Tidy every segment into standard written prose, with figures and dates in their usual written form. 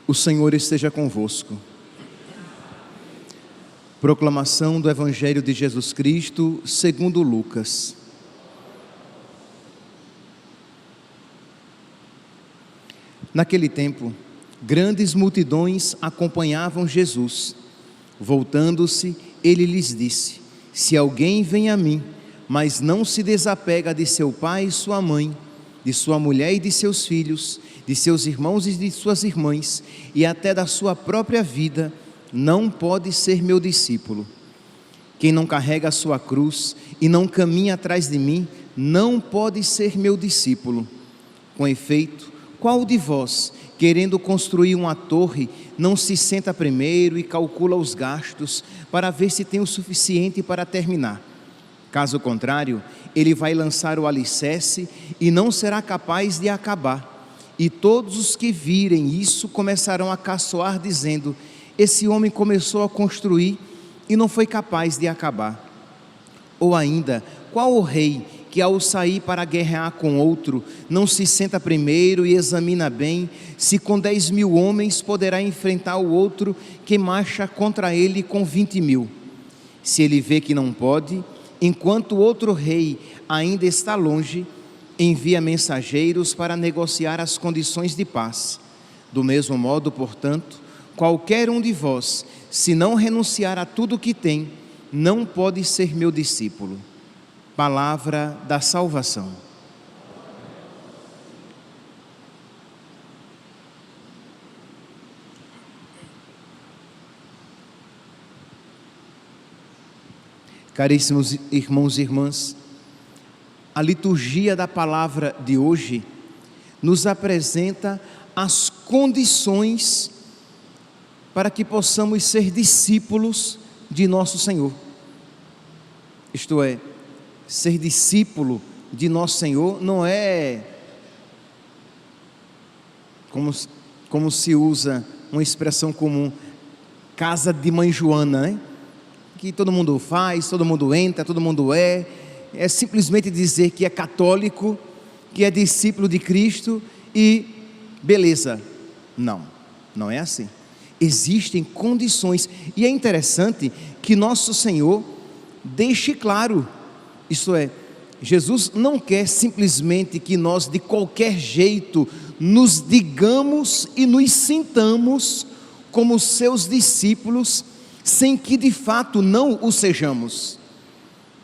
O Senhor esteja convosco. Proclamação do Evangelho de Jesus Cristo segundo Lucas. Naquele tempo, grandes multidões acompanhavam Jesus. Voltando-se, ele lhes disse: se alguém vem a mim, mas não se desapega de seu pai e sua mãe, de sua mulher e de seus filhos, de seus irmãos e de suas irmãs, e até da sua própria vida, não pode ser meu discípulo. Quem não carrega a sua cruz e não caminha atrás de mim, não pode ser meu discípulo. Com efeito, qual de vós, querendo construir uma torre, não se senta primeiro e calcula os gastos para ver se tem o suficiente para terminar? Caso contrário, ele vai lançar o alicerce e não será capaz de acabar. E todos os que virem isso começarão a caçoar, dizendo: esse homem começou a construir e não foi capaz de acabar. Ou ainda, qual o rei que ao sair para guerrear com outro, não se senta primeiro e examina bem se com 10.000 homens poderá enfrentar o outro que marcha contra ele com 20.000? Se ele vê que não pode, enquanto o outro rei ainda está longe, envia mensageiros para negociar as condições de paz. Do mesmo modo, portanto, qualquer um de vós, se não renunciar a tudo o que tem, não pode ser meu discípulo. Palavra da salvação. Caríssimos irmãos e irmãs, a liturgia da palavra de hoje nos apresenta as condições para que possamos ser discípulos de nosso Senhor. Isto é, ser discípulo de nosso Senhor não é como se usa uma expressão comum, casa de mãe Joana, né? Que todo mundo faz, todo mundo entra, todo mundo é simplesmente dizer que é católico, que é discípulo de Cristo e beleza. Não é assim. Existem condições, e é interessante que nosso Senhor deixe claro, isto é, Jesus não quer simplesmente que nós de qualquer jeito nos digamos e nos sintamos como seus discípulos, sem que de fato não o sejamos.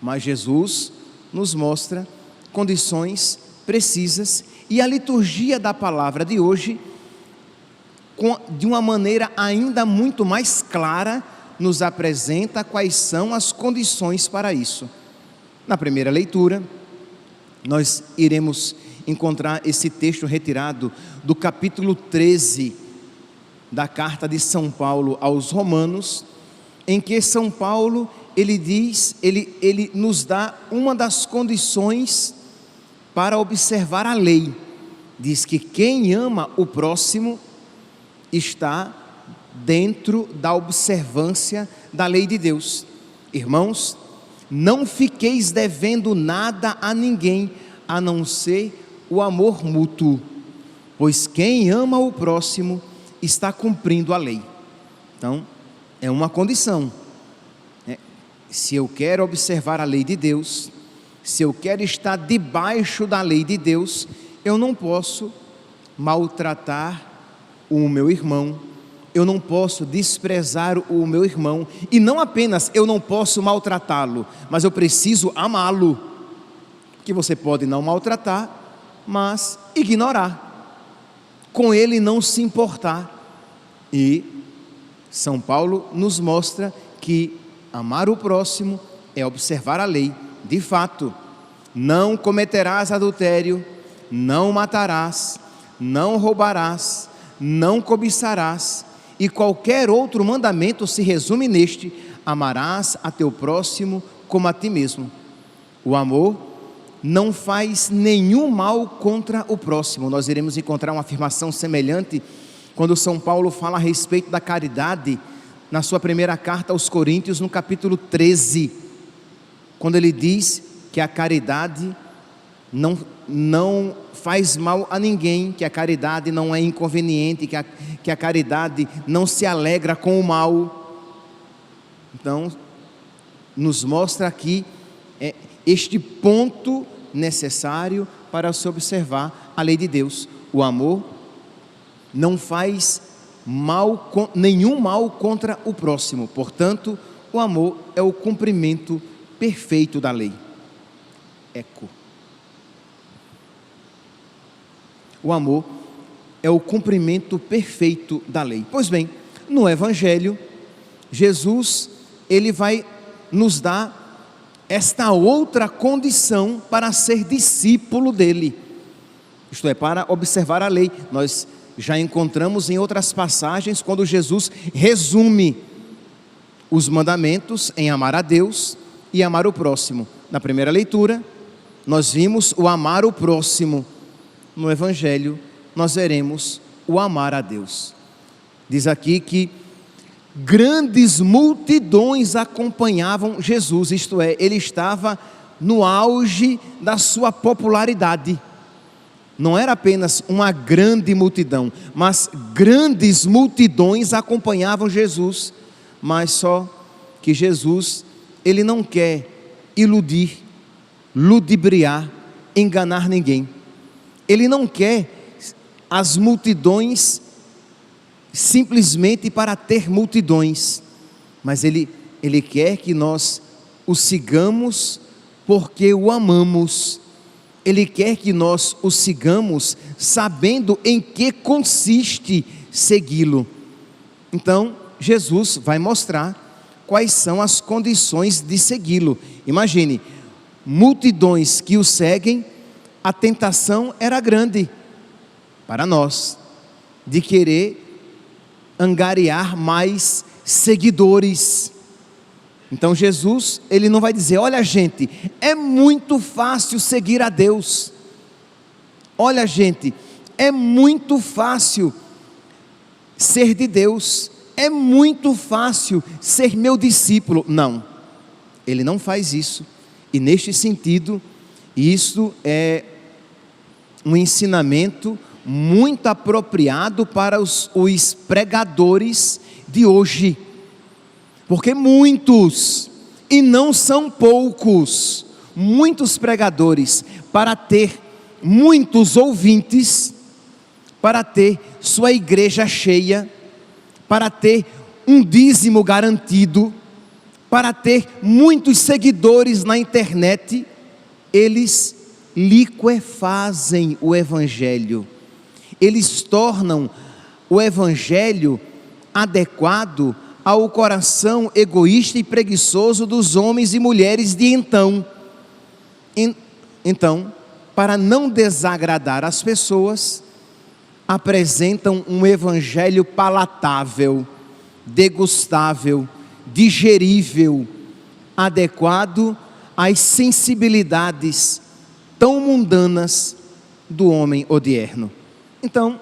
Mas Jesus nos mostra condições precisas, e a liturgia da palavra de hoje, de uma maneira ainda muito mais clara, nos apresenta quais são as condições para isso. Na primeira leitura, nós iremos encontrar esse texto retirado do capítulo 13 da carta de São Paulo aos Romanos, em que São Paulo, ele nos dá uma das condições para observar a lei. Diz que quem ama o próximo está dentro da observância da lei de Deus. Irmãos, não fiqueis devendo nada a ninguém, a não ser o amor mútuo, pois quem ama o próximo está cumprindo a lei. Então, é uma condição, né? Se eu quero observar a lei de Deus, se eu quero estar debaixo da lei de Deus, eu não posso maltratar o meu irmão, eu não posso desprezar o meu irmão, e não apenas eu não posso maltratá-lo, mas eu preciso amá-lo, que você pode não maltratar, mas ignorar, com ele não se importar. E São Paulo nos mostra que amar o próximo é observar a lei. De fato, não cometerás adultério, não matarás, não roubarás, não cobiçarás, e qualquer outro mandamento se resume neste: amarás a teu próximo como a ti mesmo. O amor não faz nenhum mal contra o próximo. Nós iremos encontrar uma afirmação semelhante quando São Paulo fala a respeito da caridade, na sua primeira carta aos Coríntios, no capítulo 13, quando ele diz que a caridade não faz mal a ninguém, que a caridade não é inconveniente, que a caridade não se alegra com o mal. Então, nos mostra aqui este ponto necessário para se observar a lei de Deus. O amor não faz nenhum mal contra o próximo, portanto, o amor é o cumprimento perfeito da lei. O amor é o cumprimento perfeito da lei. Pois bem, no Evangelho, Jesus, ele vai nos dar esta outra condição para ser discípulo dele. Isto é, para observar a lei. Nós já encontramos em outras passagens, quando Jesus resume os mandamentos em amar a Deus e amar o próximo. Na primeira leitura, nós vimos o amar o próximo. No Evangelho, nós veremos o amar a Deus. Diz aqui que grandes multidões acompanhavam Jesus, isto é, ele estava no auge da sua popularidade. Não era apenas uma grande multidão, mas grandes multidões acompanhavam Jesus. Mas só que Jesus, ele não quer iludir, ludibriar, enganar ninguém. Ele não quer as multidões simplesmente para ter multidões, mas ele quer que nós o sigamos porque o amamos. Ele quer que nós o sigamos sabendo em que consiste segui-lo. Então, Jesus vai mostrar quais são as condições de segui-lo. Imagine, multidões que o seguem, a tentação era grande para nós, de querer angariar mais seguidores. Então Jesus, ele não vai dizer: olha gente, é muito fácil seguir a Deus. Olha gente, é muito fácil ser de Deus. É muito fácil ser meu discípulo. Não, ele não faz isso. E neste sentido, isso é um ensinamento muito apropriado para os pregadores de hoje, porque muitos, e não são poucos, muitos pregadores, para ter muitos ouvintes, para ter sua igreja cheia, para ter um dízimo garantido, para ter muitos seguidores na internet, eles liquefazem o Evangelho. Eles tornam o Evangelho adequado ao coração egoísta e preguiçoso dos homens e mulheres de então. Então, para não desagradar as pessoas, apresentam um Evangelho palatável, degustável, digerível, adequado às sensibilidades tão mundanas do homem odierno. Então,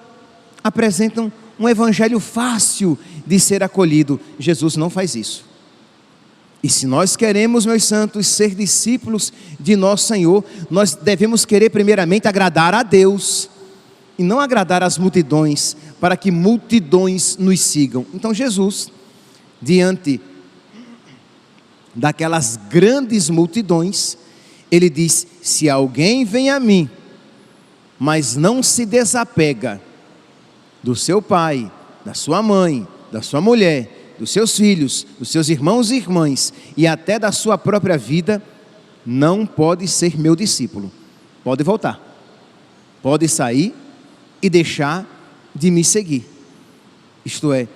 apresentam um evangelho fácil de ser acolhido. Jesus não faz isso. E se nós queremos, meus santos, ser discípulos de nosso Senhor, nós devemos querer primeiramente agradar a Deus, e não agradar as multidões, para que multidões nos sigam. Então Jesus, diante daquelas grandes multidões, ele diz: se alguém vem a mim, mas não se desapega do seu pai, da sua mãe, da sua mulher, dos seus filhos, dos seus irmãos e irmãs, e até da sua própria vida, não pode ser meu discípulo. Pode voltar, pode sair e deixar de me seguir. Isto é,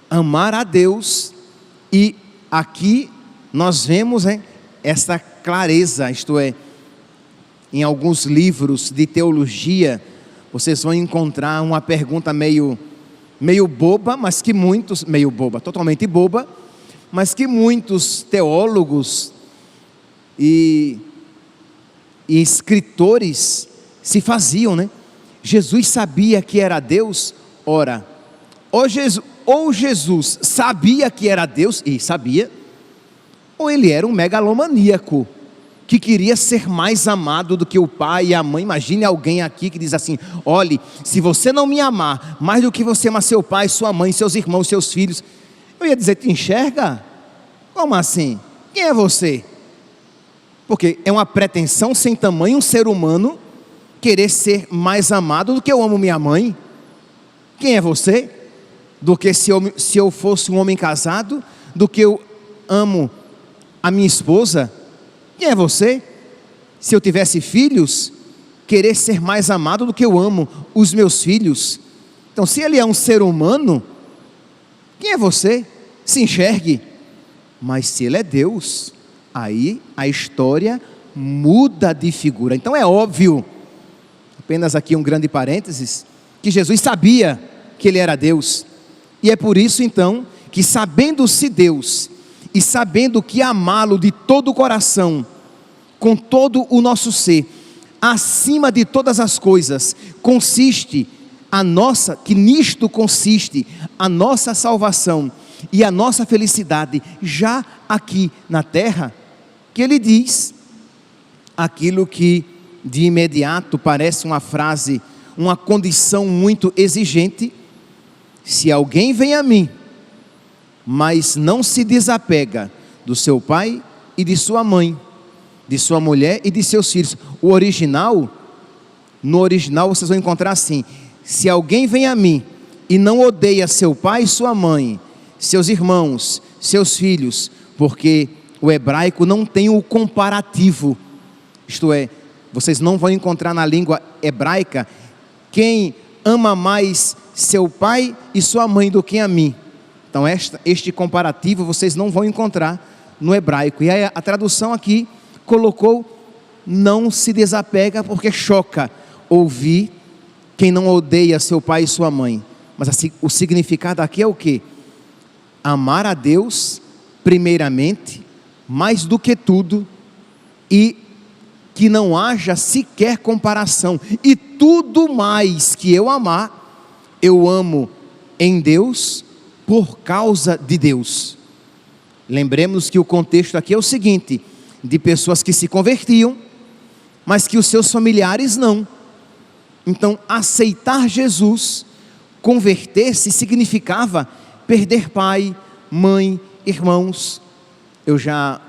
amar a Deus. E aqui nós vemos esta clareza, isto é, em alguns livros de teologia, vocês vão encontrar uma pergunta meio boba, mas que muitos, totalmente boba, mas que muitos teólogos e escritores se faziam, né? Jesus sabia que era Deus? Ora, ou Jesus sabia que era Deus, e sabia, ou ele era um megalomaníaco, que queria ser mais amado do que o pai e a mãe. Imagine alguém aqui que diz assim: olhe, se você não me amar mais do que você ama seu pai, sua mãe, seus irmãos, seus filhos, eu ia dizer: te enxerga? Como assim? Quem é você? Porque é uma pretensão sem tamanho um ser humano querer ser mais amado do que eu amo minha mãe. Quem é você? Do que se eu fosse um homem casado, do que eu amo a minha esposa. Quem é você? Se eu tivesse filhos, querer ser mais amado do que eu amo os meus filhos. Então, se ele é um ser humano, quem é você? Se enxergue. Mas se ele é Deus, aí a história muda de figura. Então é óbvio, apenas aqui um grande parênteses, que Jesus sabia que ele era Deus. E é por isso então que, sabendo-se Deus e sabendo que amá-lo de todo o coração, com todo o nosso ser, acima de todas as coisas, que nisto consiste a nossa salvação e a nossa felicidade já aqui na terra, que ele diz aquilo que de imediato parece uma frase, uma condição muito exigente: se alguém vem a mim, mas não se desapega do seu pai e de sua mãe, de sua mulher e de seus filhos. No original vocês vão encontrar assim: se alguém vem a mim e não odeia seu pai e sua mãe, seus irmãos, seus filhos, porque o hebraico não tem o comparativo, isto é, vocês não vão encontrar na língua hebraica quem ama mais seu pai e sua mãe do que a mim. Então este comparativo vocês não vão encontrar no hebraico. E aí a tradução aqui colocou: não se desapega, porque choca ouvir quem não odeia seu pai e sua mãe. Mas assim, o significado aqui é o quê? Amar a Deus primeiramente, mais do que tudo, e que não haja sequer comparação. E tudo mais que eu amar, eu amo em Deus, por causa de Deus. Lembremos que o contexto aqui é o seguinte: de pessoas que se convertiam, mas que os seus familiares não. Então, aceitar Jesus, converter-se, significava perder pai, mãe, irmãos. Eu já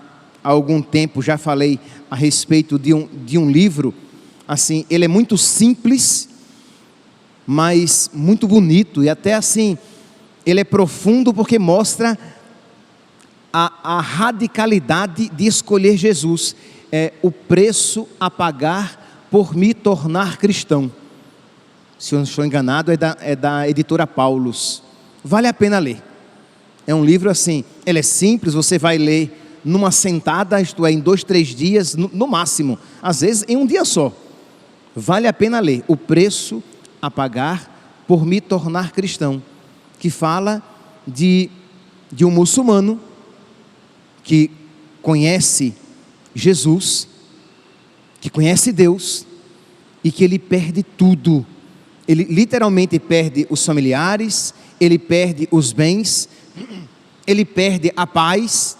há algum tempo já falei a respeito de um livro, assim, ele é muito simples, mas muito bonito, e até assim, ele é profundo porque mostra a radicalidade de escolher Jesus. É o preço a pagar por me tornar cristão. Se eu não estou enganado, é da editora Paulus. Vale a pena ler. É um livro assim, ele é simples, você vai ler numa sentada, isto é, em 2, 3 dias, no máximo, às vezes em um dia só. Vale a pena ler. O preço a pagar por me tornar cristão, que fala de um muçulmano que conhece Jesus, que conhece Deus, e que ele perde tudo. Ele literalmente perde os familiares, ele perde os bens, ele perde a paz,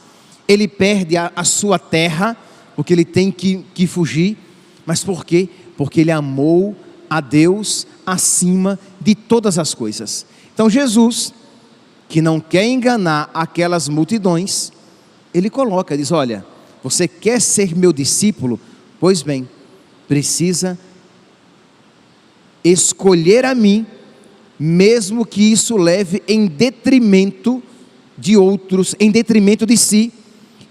ele perde a sua terra, porque ele tem que fugir. Mas por quê? Porque ele amou a Deus acima de todas as coisas. Então Jesus, que não quer enganar aquelas multidões, ele diz: olha, você quer ser meu discípulo? Pois bem, precisa escolher a mim, mesmo que isso leve em detrimento de outros, em detrimento de si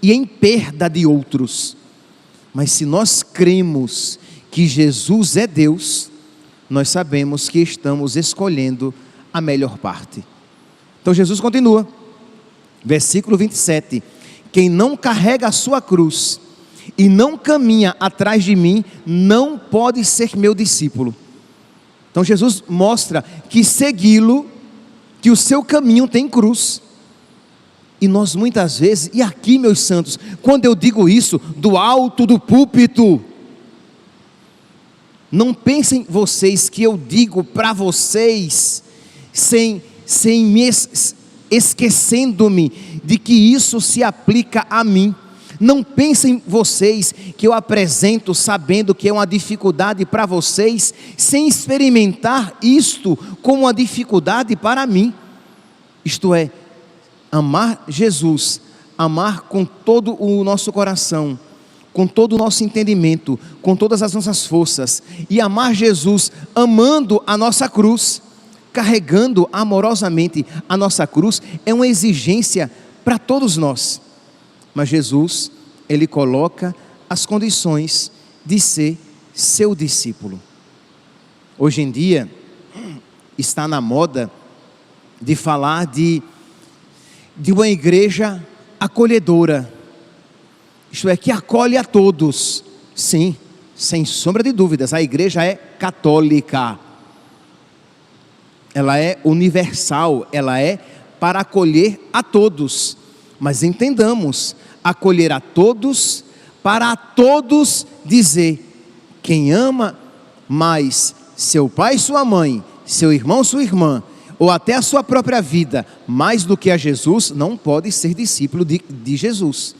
e em perda de outros. Mas se nós cremos que Jesus é Deus, nós sabemos que estamos escolhendo a melhor parte. Então Jesus continua, versículo 27: quem não carrega a sua cruz e não caminha atrás de mim, não pode ser meu discípulo. Então Jesus mostra que segui-lo, que o seu caminho tem cruz. E nós muitas vezes, e aqui meus santos, quando eu digo isso do alto do púlpito, não pensem vocês que eu digo para vocês sem me esquecendo-me de que isso se aplica a mim. Não pensem vocês que eu apresento sabendo que é uma dificuldade para vocês, sem experimentar isto como uma dificuldade para mim. Isto é, amar Jesus, amar com todo o nosso coração, com todo o nosso entendimento, com todas as nossas forças, e amar Jesus amando a nossa cruz, carregando amorosamente a nossa cruz, é uma exigência para todos nós. Mas Jesus, Ele coloca as condições de ser seu discípulo. Hoje em dia, está na moda de falar de uma igreja acolhedora, isto é, que acolhe a todos. Sim, sem sombra de dúvidas, a igreja é católica, ela é universal, ela é para acolher a todos. Mas entendamos, acolher a todos, para a todos dizer: quem ama mais seu pai, sua mãe, seu irmão, sua irmã, ou até a sua própria vida, mais do que a Jesus, não pode ser discípulo de Jesus.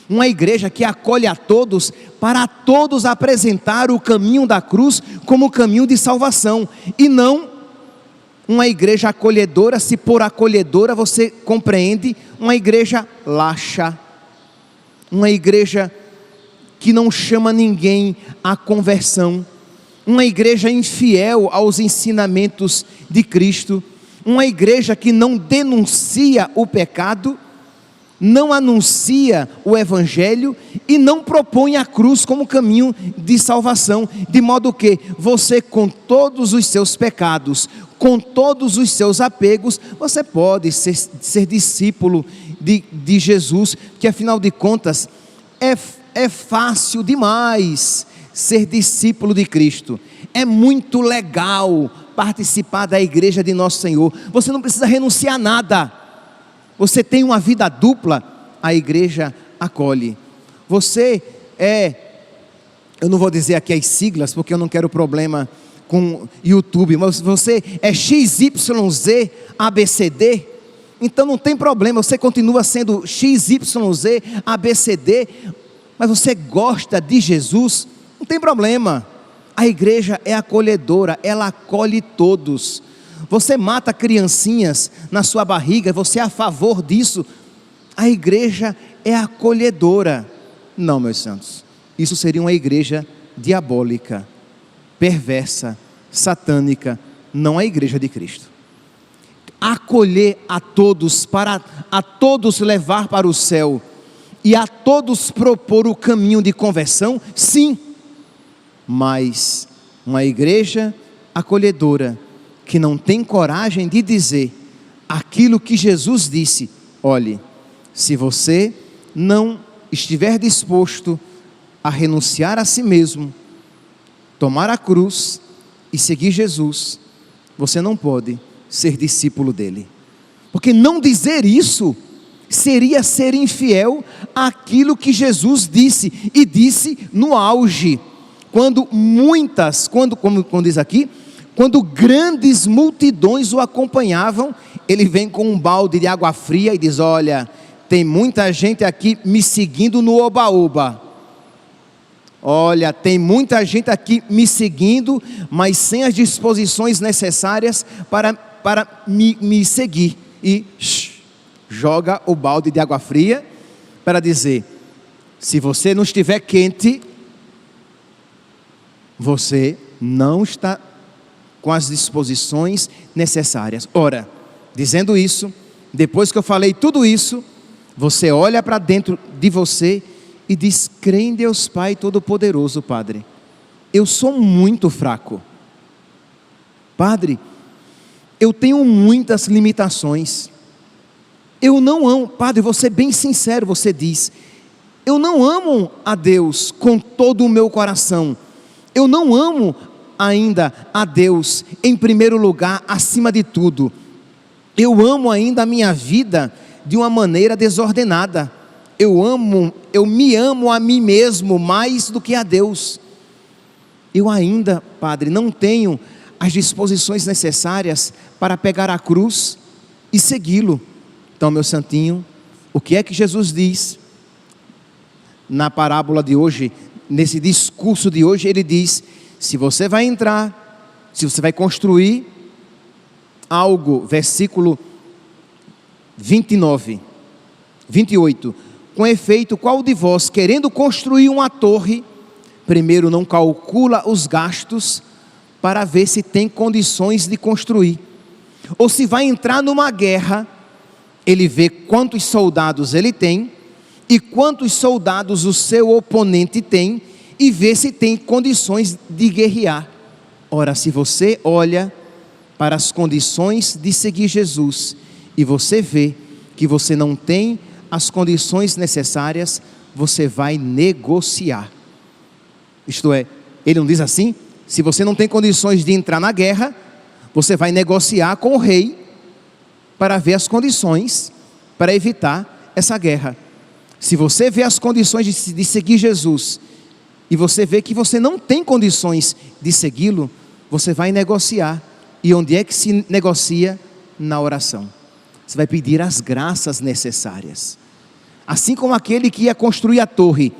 Uma igreja que acolhe a todos, para a todos apresentar o caminho da cruz como o caminho de salvação, e não uma igreja acolhedora, se por acolhedora você compreende uma igreja laxa, uma igreja que não chama ninguém à conversão, uma igreja infiel aos ensinamentos de Cristo, uma igreja que não denuncia o pecado, não anuncia o evangelho e não propõe a cruz como caminho de salvação, de modo que você, com todos os seus pecados, com todos os seus apegos, você pode ser discípulo de Jesus, que afinal de contas é fácil demais ser discípulo de Cristo. É muito legal participar da igreja de Nosso Senhor. Você não precisa renunciar a nada. Você tem uma vida dupla, a igreja acolhe. Você eu não vou dizer aqui as siglas, porque eu não quero problema com YouTube, mas você é XYZ ABCD, então não tem problema, você continua sendo XYZ ABCD, mas você gosta de Jesus, não tem problema. A igreja é acolhedora, ela acolhe todos. Você mata criancinhas na sua barriga, você é a favor disso? A igreja é acolhedora. Não, meus santos, isso seria uma igreja diabólica, perversa, satânica, não a igreja de Cristo. Acolher a todos, para a todos levar para o céu, e a todos propor o caminho de conversão, sim, mas uma igreja acolhedora, que não tem coragem de dizer aquilo que Jesus disse: olhe, se você não estiver disposto a renunciar a si mesmo, tomar a cruz e seguir Jesus, você não pode ser discípulo dele. Porque não dizer isso seria ser infiel àquilo que Jesus disse, e disse no auge, quando como diz aqui, quando grandes multidões o acompanhavam, ele vem com um balde de água fria e diz: olha, tem muita gente aqui me seguindo no oba-oba. Olha, tem muita gente aqui me seguindo, mas sem as disposições necessárias para me seguir. E joga o balde de água fria para dizer: se você não estiver quente, você não está com as disposições necessárias. Ora, dizendo isso, depois que eu falei tudo isso, você olha para dentro de você e diz: crê em Deus Pai Todo-Poderoso, Padre, eu sou muito fraco. Padre, eu tenho muitas limitações. Eu não amo, Padre, vou ser bem sincero, você diz: eu não amo a Deus com todo o meu coração. Eu não amo ainda a Deus em primeiro lugar, acima de tudo. Eu amo ainda a minha vida de uma maneira desordenada. Eu me amo a mim mesmo mais do que a Deus. Eu ainda, Padre, não tenho as disposições necessárias para pegar a cruz e segui-lo. Então, meu santinho, o que é que Jesus diz? na parábola de hoje, nesse discurso de hoje, ele diz: se você vai entrar, se você vai construir algo, versículo 28, com efeito, qual de vós, querendo construir uma torre, primeiro não calcula os gastos para ver se tem condições de construir? Ou se vai entrar numa guerra, ele vê quantos soldados ele tem e quantos soldados o seu oponente tem e vê se tem condições de guerrear. Ora, se você olha para as condições de seguir Jesus e você vê que você não tem as condições necessárias, você vai negociar. Isto é, ele não diz assim: se você não tem condições de entrar na guerra, você vai negociar com o rei para ver as condições para evitar essa guerra. Se você vê as condições de seguir Jesus e você vê que você não tem condições de segui-lo, você vai negociar. E onde é que se negocia? Na oração. Você vai pedir as graças necessárias. Assim como aquele que ia construir a torre,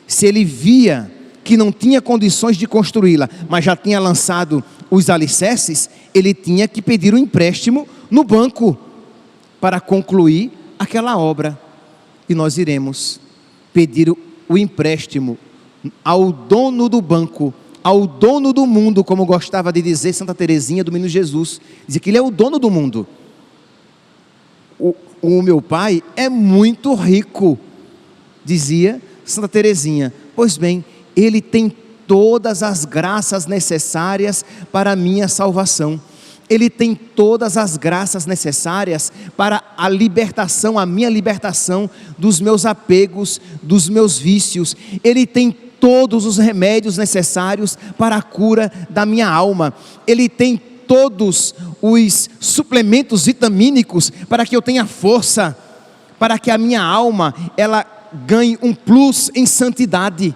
se ele via que não tinha condições de construí-la, mas já tinha lançado os alicerces, ele tinha que pedir um empréstimo no banco para concluir aquela obra. E nós iremos pedir o empréstimo ao dono do banco, ao dono do mundo, como gostava de dizer Santa Teresinha do Menino Jesus. Dizia que ele é o dono do mundo. O meu pai é muito rico, dizia Santa Teresinha. Pois bem, ele tem todas as graças necessárias para a minha salvação. Ele tem todas as graças necessárias para a libertação, a minha libertação dos meus apegos, dos meus vícios. Ele tem todos os remédios necessários para a cura da minha alma. Ele tem todos os suplementos vitamínicos para que eu tenha força, para que a minha alma ela ganhe um plus em santidade.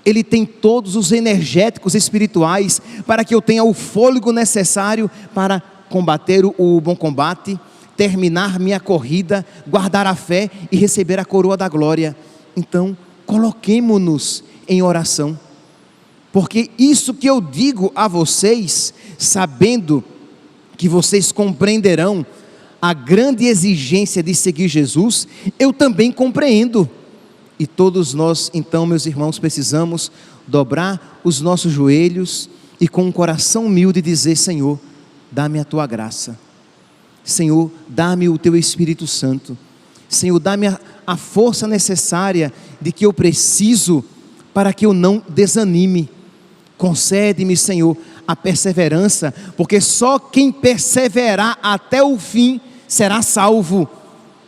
Ele tem todos os energéticos espirituais para que eu tenha o fôlego necessário para combater o bom combate, terminar minha corrida, guardar a fé e receber a coroa da glória. Então, coloquemo-nos em oração, porque isso que eu digo a vocês, sabendo que vocês compreenderão a grande exigência de seguir Jesus, eu também compreendo. E todos nós, então, meus irmãos, precisamos dobrar os nossos joelhos e com um coração humilde dizer: Senhor, dá-me a Tua graça. Senhor, dá-me o Teu Espírito Santo. Senhor, dá-me a força necessária de que eu preciso para que eu não desanime. Concede-me, Senhor, a perseverança, porque só quem perseverar até o fim será salvo.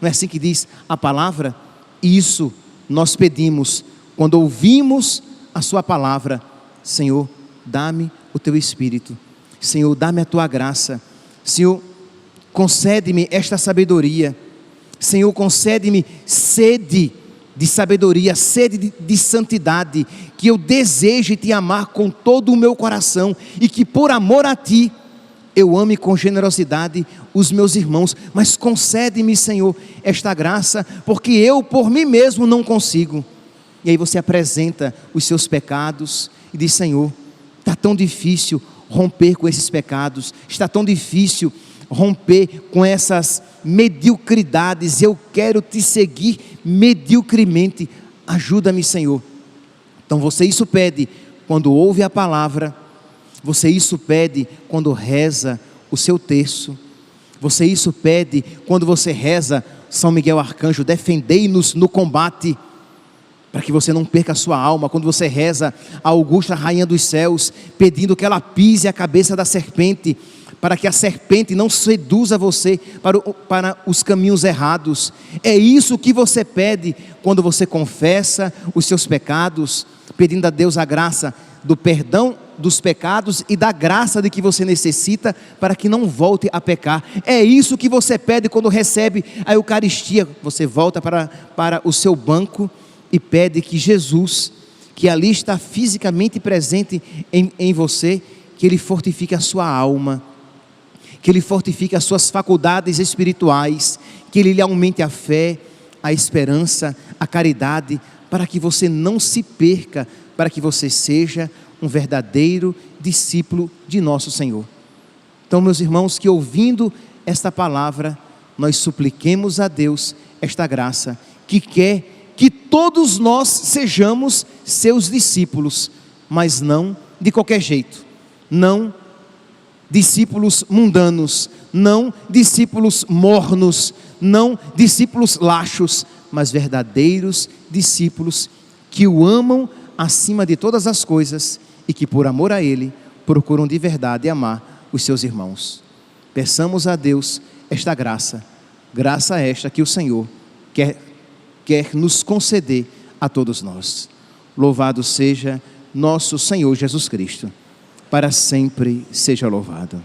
Não é assim que diz a palavra? Isso nós pedimos quando ouvimos a Sua palavra. Senhor, dá-me o Teu Espírito. Senhor, dá-me a Tua graça. Senhor, concede-me esta sabedoria. Senhor, concede-me sede de sabedoria, sede de santidade, que eu deseje Te amar com todo o meu coração e que por amor a Ti eu ame com generosidade os meus irmãos. Mas concede-me, Senhor, esta graça, porque eu por mim mesmo não consigo. E aí você apresenta os seus pecados e diz: Senhor, está tão difícil romper com esses pecados, está tão difícil romper com essas mediocridades, eu quero Te seguir mediocremente, ajuda-me, Senhor. Então você isso pede quando ouve a palavra, você isso pede quando reza o seu terço, você isso pede quando você reza São Miguel Arcanjo, defendei-nos no combate, para que você não perca a sua alma. Quando você reza a Augusta Rainha dos Céus, pedindo que ela pise a cabeça da serpente, para que a serpente não seduza você para os caminhos errados. É isso que você pede quando você confessa os seus pecados, pedindo a Deus a graça do perdão dos pecados e da graça de que você necessita para que não volte a pecar. É isso que você pede quando recebe a Eucaristia. Você volta para o seu banco e pede que Jesus, que ali está fisicamente presente em você, que Ele fortifique a sua alma, que Ele fortifique as suas faculdades espirituais, que Ele lhe aumente a fé, a esperança, a caridade, para que você não se perca, para que você seja um verdadeiro discípulo de nosso Senhor. Então, meus irmãos, que ouvindo esta palavra, nós supliquemos a Deus esta graça, que quer que todos nós sejamos seus discípulos, mas não de qualquer jeito, não discípulos mundanos, não discípulos mornos, não discípulos laxos, mas verdadeiros discípulos que o amam acima de todas as coisas e que por amor a Ele procuram de verdade amar os seus irmãos. Peçamos a Deus esta graça, graça esta que o Senhor quer nos conceder a todos nós. Louvado seja nosso Senhor Jesus Cristo, para sempre seja louvado.